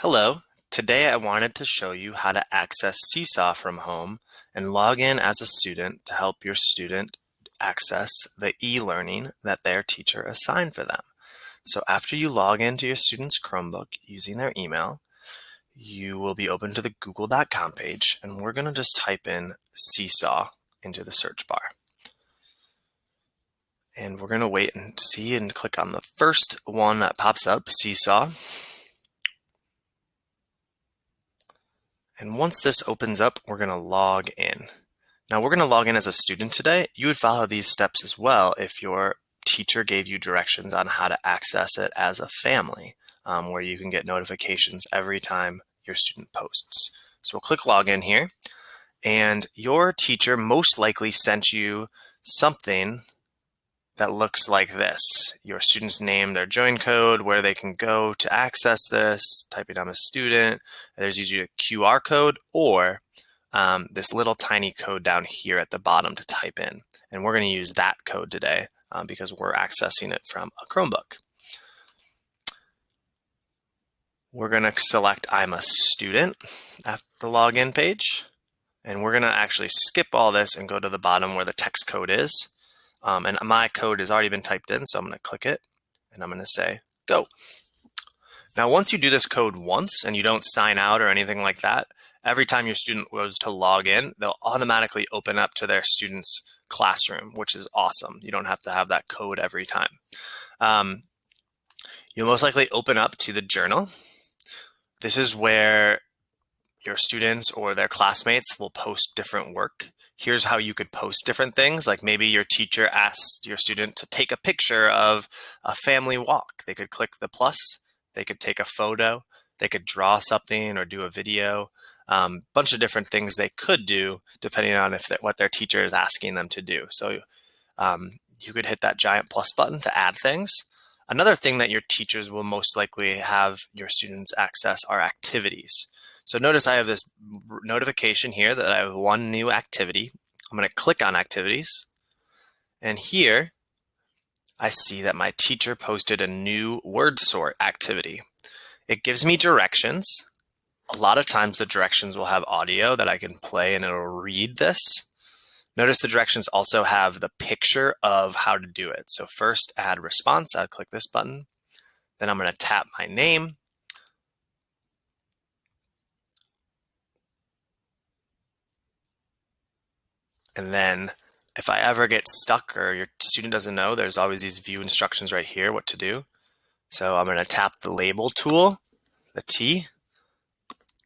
Hello, today I wanted to show you how to access SeeSaw from home and log in as a student to help your student access the e-learning that their teacher assigned for them. So after you log into your student's Chromebook using their email, you will be open to the google.com page, and we're going to just type in SeeSaw into the search bar. And we're going to wait and see and click on the first one that pops up, SeeSaw. And once this opens up, we're going to log in. Now we're going to log in as a student today. You would follow these steps as well if your teacher gave you directions on how to access it as a family, where you can get notifications every time your student posts. So we'll click login here, and your teacher most likely sent you something that looks like this. Your student's name, their join code, where they can go to access this, typing I'm a student. There's usually a QR code or this little tiny code down here at the bottom to type in. And we're going to use that code today because we're accessing it from a Chromebook. We're going to select I'm a student at the login page. And we're going to actually skip all this and go to the bottom where the text code is. And my code has already been typed in, so I'm going to click it, and I'm going to say, go. Now, once you do this code once and you don't sign out or anything like that, every time your student goes to log in, they'll automatically open up to their student's classroom, which is awesome. You don't have to have that code every time. You'll most likely open up to the journal. This is where your students or their classmates will post different work. Here's how you could post different things. Like maybe your teacher asked your student to take a picture of a family walk. They could click the plus, they could take a photo, they could draw something or do a video. Bunch of different things they could do depending on what their teacher is asking them to do. So you could hit that giant plus button to add things. Another thing that your teachers will most likely have your students access are activities. So notice I have this notification here that I have one new activity. I'm going to click on activities. And here I see that my teacher posted a new word sort activity. It gives me directions. A lot of times the directions will have audio that I can play and it'll read this. Notice the directions also have the picture of how to do it. So first add response, I'll click this button. Then I'm going to tap my name. And then if I ever get stuck or your student doesn't know, there's always these view instructions right here, what to do. So I'm going to tap the label tool, the T,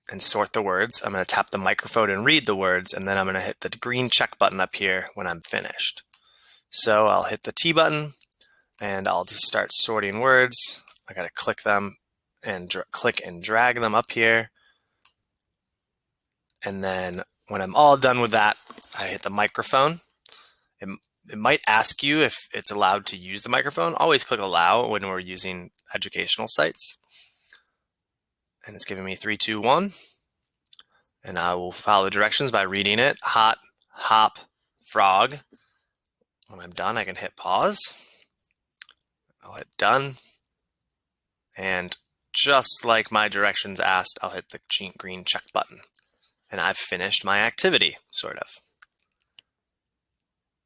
and sort the words. I'm going to tap the microphone and read the words, and then I'm going to hit the green check button up here when I'm finished. So I'll hit the T button, and I'll just start sorting words. I got to click them and click and drag them up here. And then when I'm all done with that, I hit the microphone. It might ask you if it's allowed to use the microphone. Always click allow when we're using educational sites. And it's giving me 3, 2, 1. And I will follow the directions by reading it. Hot, hop, frog. When I'm done, I can hit pause. I'll hit done. And just like my directions asked, I'll hit the green check button. And I've finished my activity, sort of.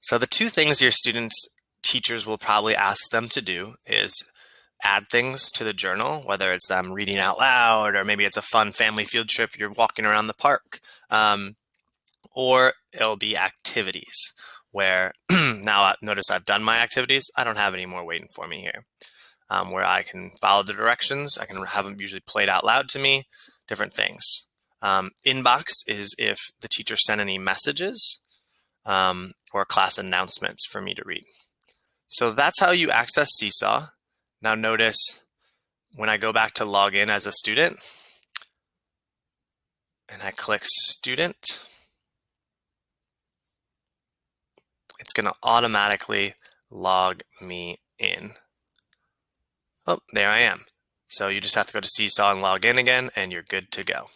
So the two things your students' teachers will probably ask them to do is add things to the journal, whether it's them reading out loud, or maybe it's a fun family field trip, you're walking around the park, or it'll be activities where now notice I've done my activities. I don't have any more waiting for me here, where I can follow the directions. I can have them usually played out loud to me, different things. Inbox is if the teacher sent any messages or class announcements for me to read. So that's how you access SeeSaw. Now notice when I go back to log in as a student and I click student, it's going to automatically log me in. Oh, there I am. So you just have to go to SeeSaw and log in again, and you're good to go.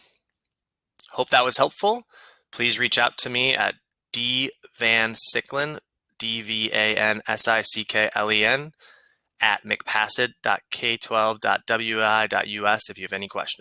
Hope that was helpful. Please reach out to me at dvansicklen, DVANSICKLEN, at mcpassett.k12.wi.us if you have any questions.